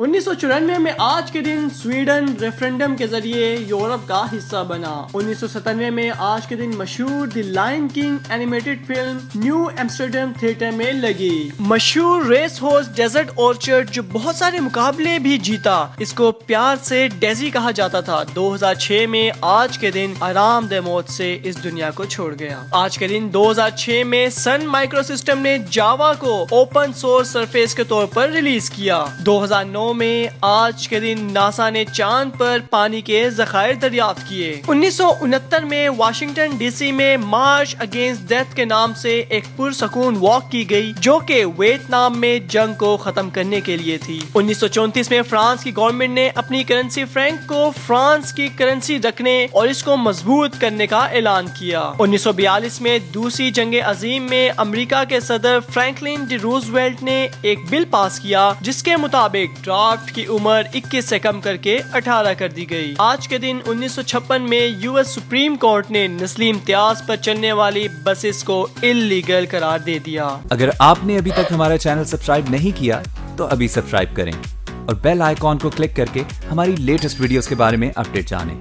1994 में आज के दिन स्वीडन रेफरेंडम के जरिए यूरोप का हिस्सा बना। 1997 में आज के दिन मशहूर the Lion King animated film New Amsterdam theatre में लगी। मशहूर रेस हॉर्स डेजर्ट ऑर्चर्ड जो बहुत सारे मुकाबले भी जीता, इसको प्यार से डेजी कहा जाता था, 2006 में आज के दिन आरामदेह मौत से इस दुनिया को छोड़ गया। आज के दिन 2006 में सन माइक्रोसिस्टम ने जावा को ओपन सोर्स सरफेस के तौर पर रिलीज किया। 2009 में आज के दिन नासा ने चांद पर पानी के जखायर दरियाफ्त किए। 1969 में वाशिंगटन डीसी में मार्च अगेंस्ट डेथ के नाम से एक पुरसकून वॉक की गई, जो कि वियतनाम में जंग को खत्म करने के लिए थी। 1934 में फ्रांस की गवर्नमेंट ने अपनी करेंसी फ्रैंक को फ्रांस की करेंसी रखने और इसको मजबूत करने का ऐलान किया। 1942 में दूसरी जंग अजीम में अमेरिका के सदर फ्रैंकलिन डी रूजवेल्ट ने एक बिल पास किया, जिसके मुताबिक ड्राफ्ट की उम्र 21 से कम करके 18 कर दी गई। आज के दिन 1956 में यूएस सुप्रीम कोर्ट ने नस्ली इम्तियाज पर चलने वाली बसेस को इल्लीगल करार दे दिया। अगर आपने अभी तक हमारा चैनल सब्सक्राइब नहीं किया तो अभी सब्सक्राइब करें और बेल आइकॉन को क्लिक करके हमारी लेटेस्ट वीडियोस के बारे में अपडेट जानें।